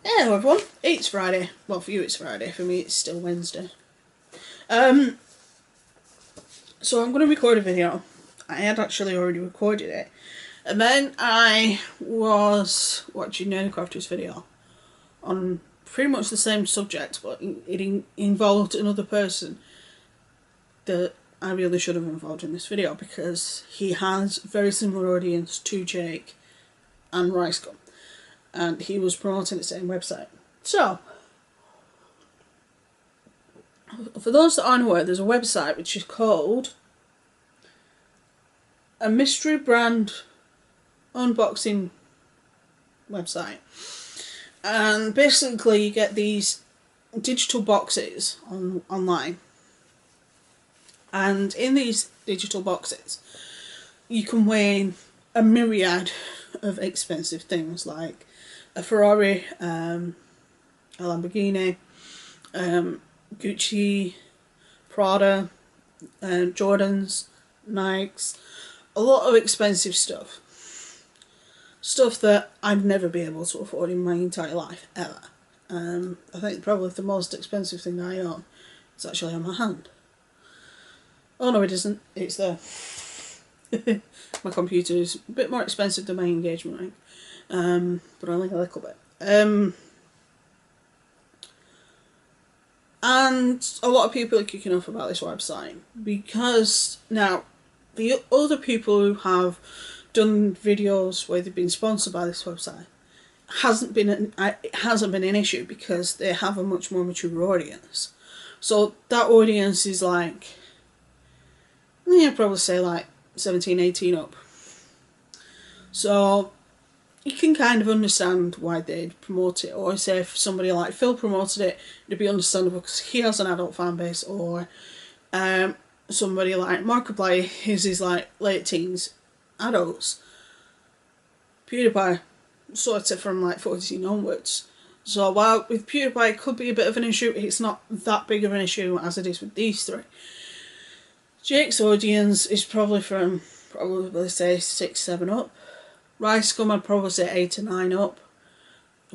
Hello everyone, it's Friday. Well, for you it's Friday, for me it's still Wednesday. So I'm going to record a video. I had actually already recorded it. And then I was watching Nerdcrafter's video on pretty much the same subject, but it involved another person that I really should have involved in this video because he has a very similar audience to Jake and Ricegum. And he was promoting the same website. So, for those that aren't aware, there's a website which is called a mystery brand unboxing website. And basically you get these digital boxes online. And in these digital boxes, you can win a myriad of expensive things like a Ferrari, a Lamborghini, Gucci, Prada, Jordans, Nikes, a lot of expensive stuff. Stuff that I'd never be able to afford in my entire life, ever. I think probably the most expensive thing I own is actually on my hand. Oh no, it isn't. It's there. My computer is a bit more expensive than my engagement ring. But only a little bit. And a lot of people are kicking off about this website because now the other people who have done videos where they've been sponsored by this website it hasn't been an issue because they have a much more mature audience. So that audience is like, I'd probably say like 17, 18 up. So you can kind of understand why they'd promote it, or say if somebody like Phil promoted it, it'd be understandable because he has an adult fan base, or somebody like Markiplier, his is like late teens, adults. PewDiePie sort of from like 14 onwards. So while with PewDiePie it could be a bit of an issue, it's not that big of an issue as it is with these three. Jake's audience is probably from, say 6, 7 up. Ricegum I'd probably say 8 or 9 up.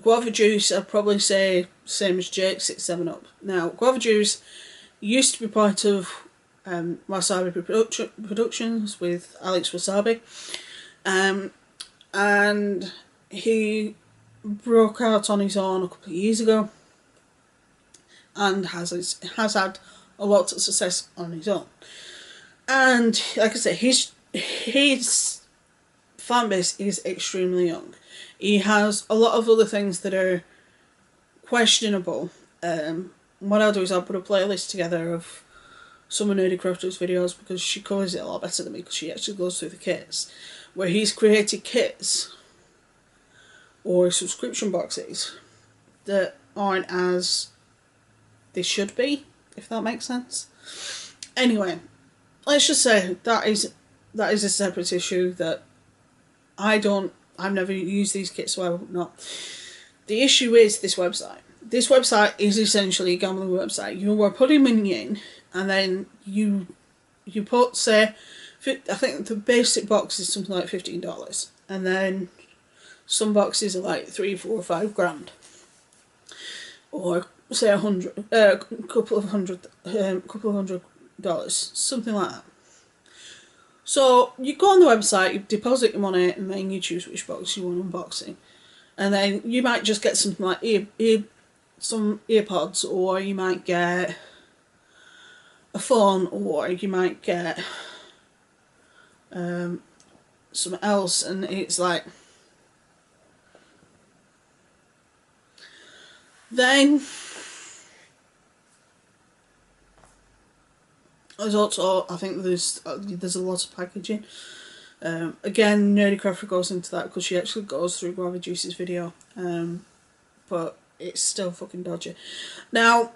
Guava Juice I'd probably say same as Jake, 6, 7 up. Now Guava Juice used to be part of Wasabi Productions with Alex Wasabi, and he broke out on his own a couple of years ago and has had a lot of success on his own. And like I said, his fan base is extremely young. He has a lot of other things that are questionable. What I'll do is I'll put a playlist together of some of Nerdcrafter's videos because she covers it a lot better than me because she actually goes through the kits, where he's created kits or subscription boxes that aren't as they should be, if that makes sense. Anyway, let's just say that is a separate issue that I've never used these kits, so I would not. The issue is this website. This website is essentially a gambling website. You are putting money in, and then you put, say, I think the basic box is something like $15, and then some boxes are like 3, 4, 5 grand, or say a couple of hundred dollars, something like that. So you go on the website, you deposit your money, and then you choose which box you want unboxing. And then you might just get something like some earpods, or you might get a phone, or you might get something else, and it's like, then there's also, I think there's a lot of packaging. Again, Nerdcrafter goes into that because she actually goes through Guava Juice's video, but it's still fucking dodgy. Now,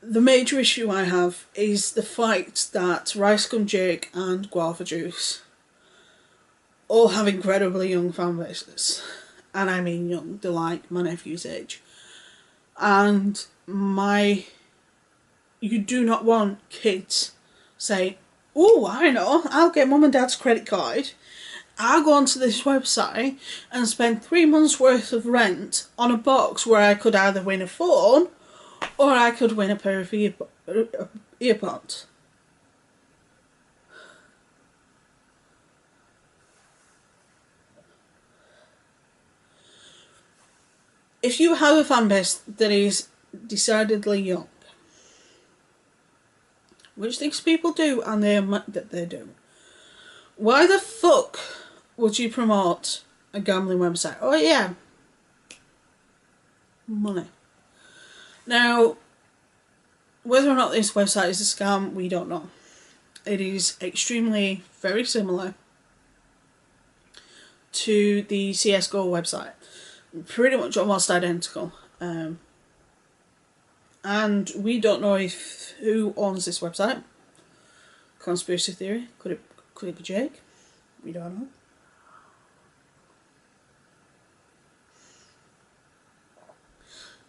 the major issue I have is the fact that Ricegum, Jake and Guava Juice all have incredibly young fan bases. And I mean young, they're like my nephew's age. And you do not want kids saying, oh, I know, I'll get mum and dad's credit card I go onto this website and spend 3 months worth of rent on a box where I could either win a phone or I could win a pair of earpods. If you have a fan base that is decidedly young, which these people do and they admit that they do, why the fuck would you promote a gambling website? Oh yeah, money. Now, whether or not this website is a scam, we don't know. It is extremely, very similar to the CSGO website. Pretty much almost identical. And we don't know who owns this website. Conspiracy theory. Could it be Jake? We don't know.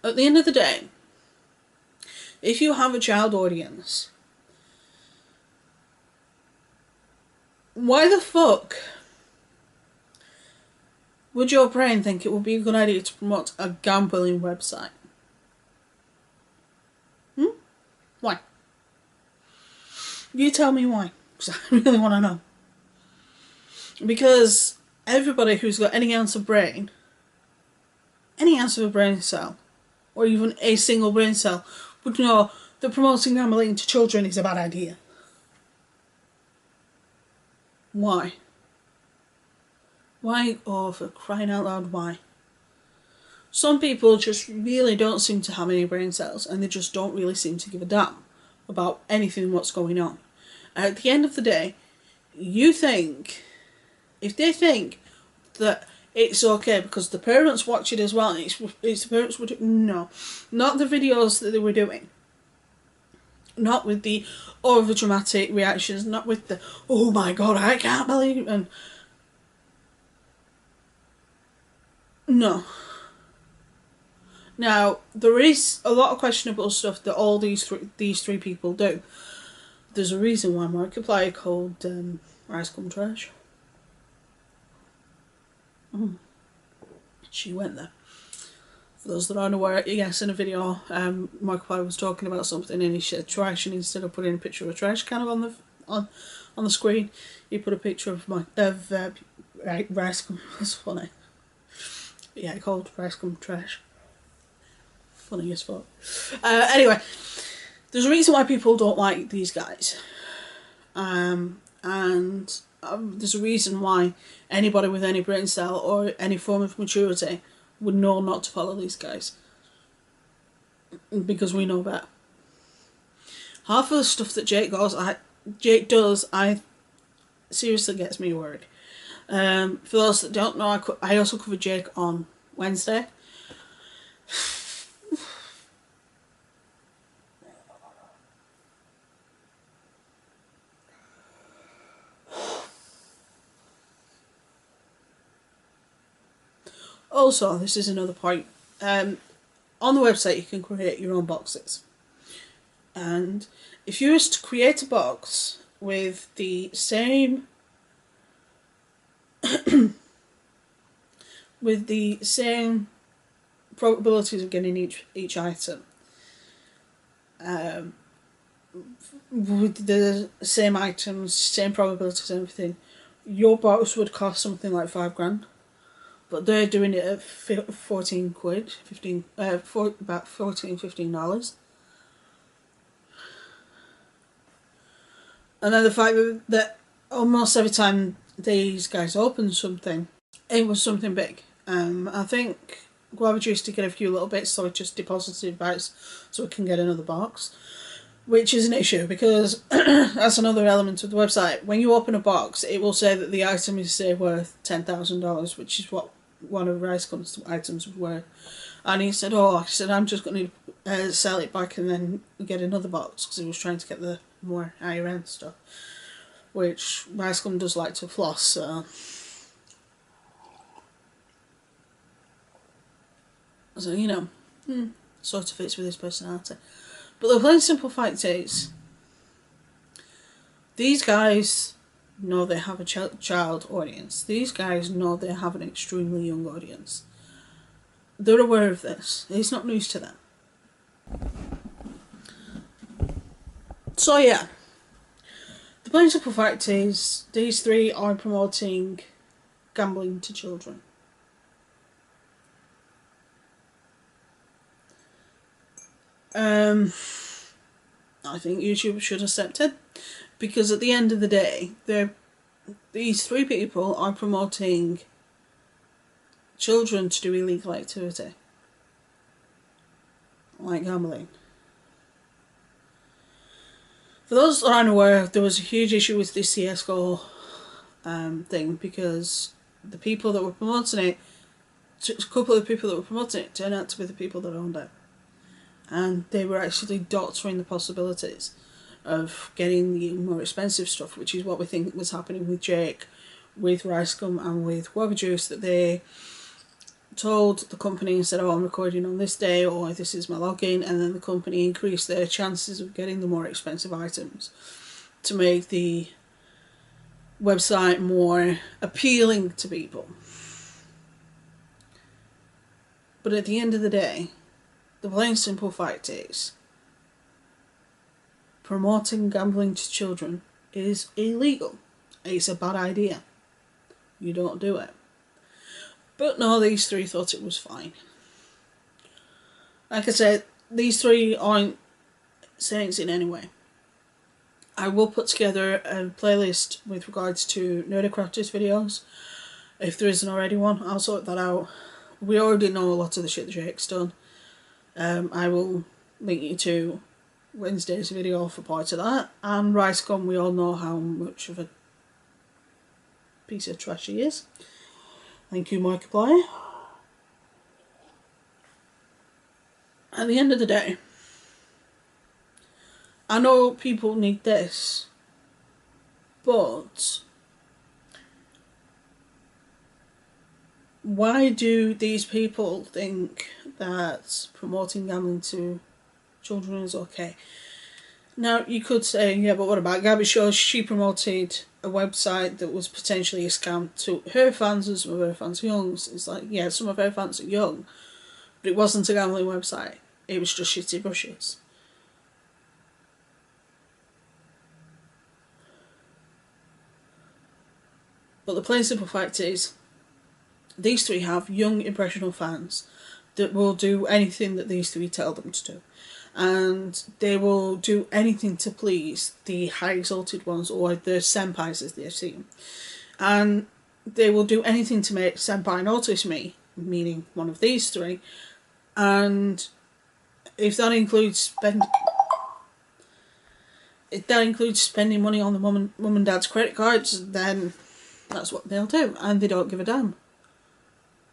At the end of the day, if you have a child audience, why the fuck would your brain think it would be a good idea to promote a gambling website? Why? You tell me why, because I really want to know. Because everybody who's got any ounce of brain cell, or even a single brain cell, would know that promoting gambling to children is a bad idea. Why? Why? Oh, for crying out loud, why? Some people just really don't seem to have any brain cells, and they just don't really seem to give a damn about anything what's going on. At the end of the day, if they think that it's okay because the parents watch it as well, and it's the parents would, no, not the videos that they were doing. Not with the over dramatic reactions, not with the, oh my god, I can't believe it, and no. Now, there is a lot of questionable stuff that all these three people do. There's a reason why Markiplier called Ricegum trash. She went there. For those that aren't aware, yes, in a video, Markiplier was talking about something and he said trash, and instead of putting a picture of a trash can on the screen, he put a picture of Ricegum. That's funny. Yeah, he called Ricegum trash. Funny as fuck. Anyway, there's a reason why people don't like these guys. And there's a reason why anybody with any brain cell or any form of maturity would know not to follow these guys. Because we know better. Half of the stuff that Jake does, seriously gets me worried. For those that don't know, I also covered Jake on Wednesday. Also, this is another point. On the website, you can create your own boxes. And if you was to create a box with the same probabilities of getting each item, with the same items, same probabilities and everything, your box would cost something like £5,000. But they're doing it at 14 quid, about $15. And then the fact that almost every time these guys open something, it was something big. I think Guava Juice did get a few little bits, so it just deposited bites so it can get another box. Which is an issue because that's another element of the website. When you open a box, it will say that the item is, say, worth $10,000, which is what one of Ricegum's items were. And he said, I'm just going to sell it back and then get another box, because he was trying to get the more higher end stuff, which Ricegum does like to floss, so you know, sort of fits with his personality. But the plain simple fact is, these guys know they have a child audience. These guys know they have an extremely young audience. They're aware of this. It's not news to them. So yeah, the principal fact is these three are promoting gambling to children. I think YouTube should accept it, because at the end of the day, these three people are promoting children to do illegal activity, like gambling. For those that are unaware, there was a huge issue with this CSGO thing, because the people that were promoting it, a couple of the people that were promoting it turned out to be the people that owned it. And they were actually doctoring the possibilities of getting the more expensive stuff, which is what we think was happening with Jake, with Ricegum and with Guava Juice, that they told the company and said, oh, I'm recording on this day, or this is my login, and then the company increased their chances of getting the more expensive items to make the website more appealing to people. But at the end of the day, the plain simple fact is, promoting gambling to children is illegal. It's a bad idea. You don't do it. But no, these three thought it was fine. Like I said, these three aren't saints in any way. I will put together a playlist with regards to Nerdcrafters videos. If there isn't already one, I'll sort that out. We already know a lot of the shit that Jake's done. I will link you to Wednesday's video for part of that. And Ricegum, we all know how much of a piece of trash he is. Thank you, Markiplier. At the end of the day, I know people need this, but why do these people think that promoting gambling to children is okay? Now, you could say, yeah, but what about Gabby Shaw? She promoted a website that was potentially a scam to her fans, and some of her fans are young. It's like, yeah, some of her fans are young, but it wasn't a gambling website. It was just shitty brushes. But the plain simple fact is, these three have young, impressionable fans that will do anything that these three tell them to do. And they will do anything to please the high exalted ones, or the senpais as they've seen. And they will do anything to make senpai notice me, meaning one of these three. And if that includes spending money on the mum and dad's credit cards, then that's what they'll do, and they don't give a damn.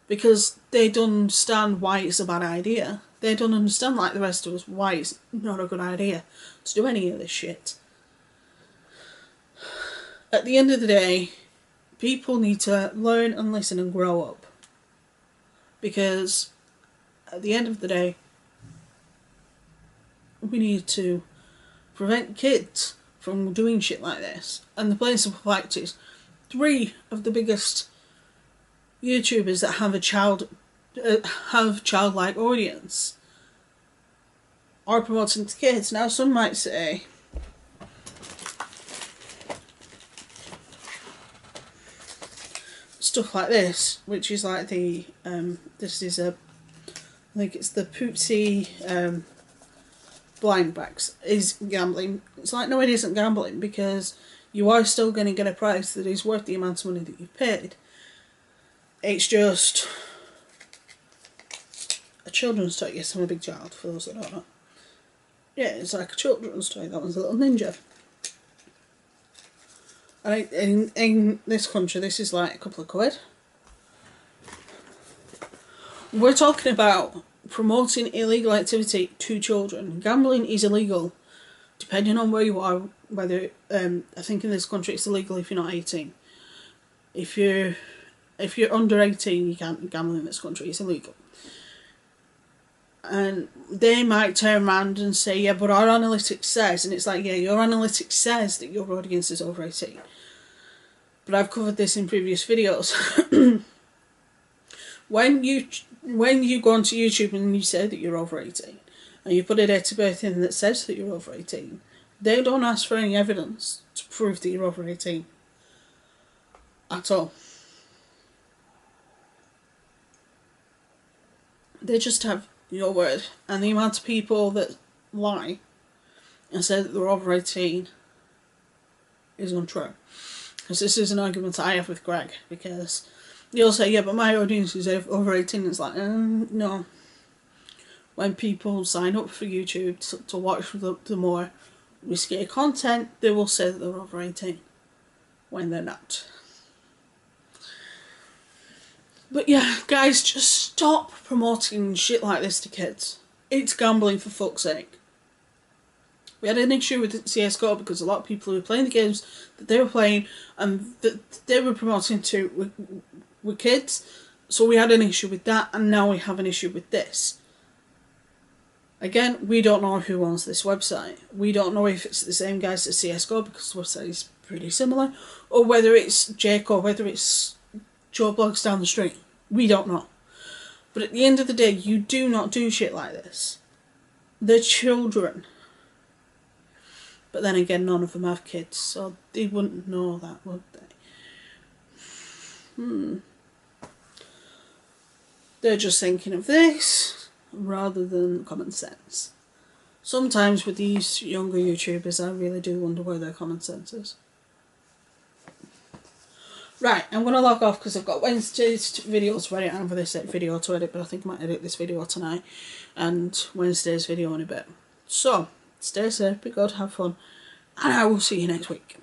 Because they don't understand why it's a bad idea. They don't understand, like the rest of us, why it's not a good idea to do any of this shit. At the end of the day, people need to learn and listen and grow up. Because at the end of the day, we need to prevent kids from doing shit like this. And the plain simple fact is, three of the biggest YouTubers that have childlike audience are promoting to kids. Now, some might say, stuff like this, which is like the this is I think it's the Poopsie blind backs, is gambling. It's like, no, it isn't gambling, because you are still going to get a price that is worth the amount of money that you've paid. It's just a children's toy. Yes, I'm a big child, for those that don't know. Yeah, it's like a children's toy. That one's a little ninja. And in this country, this is like a couple of quid. We're talking about promoting illegal activity to children. Gambling is illegal, depending on where you are. Whether I think in this country it's illegal if you're not 18. If you're under 18, you can't gamble in this country. It's illegal. And they might turn around and say, yeah, but our analytics says, and it's like, yeah, your analytics says that your audience is over 18. but I've covered this in previous videos. When you go onto YouTube and you say that you're over 18, and you put a date of birth in that says that you're over 18, they don't ask for any evidence to prove that you're over 18. At all. They just have your word. And the amount of people that lie and say that they're over 18 is untrue. Because this is an argument I have with Greg, because you'll say, yeah, but my audience is over 18. It's like, no. When people sign up for YouTube to watch the more risky content, they will say that they're over 18 when they're not. But yeah, guys, just stop promoting shit like this to kids. It's gambling, for fuck's sake. We had an issue with CSGO because a lot of people who were playing the games that they were playing and that they were promoting to were kids. So we had an issue with that, and now we have an issue with this. Again, we don't know who owns this website. We don't know if it's the same guys as CSGO, because the website is pretty similar, or whether it's Jake or whether it's Joe Blogs down the street. We don't know. But at the end of the day, you do not do shit like this. They're children. But then again, none of them have kids, so they wouldn't know that, would they? They're just thinking of this rather than common sense. Sometimes with these younger YouTubers, I really do wonder where their common sense is. Right, I'm going to log off because I've got Wednesday's videos ready. I have this video to edit, but I think I might edit this video tonight and Wednesday's video in a bit. So, stay safe, be good, have fun, and I will see you next week.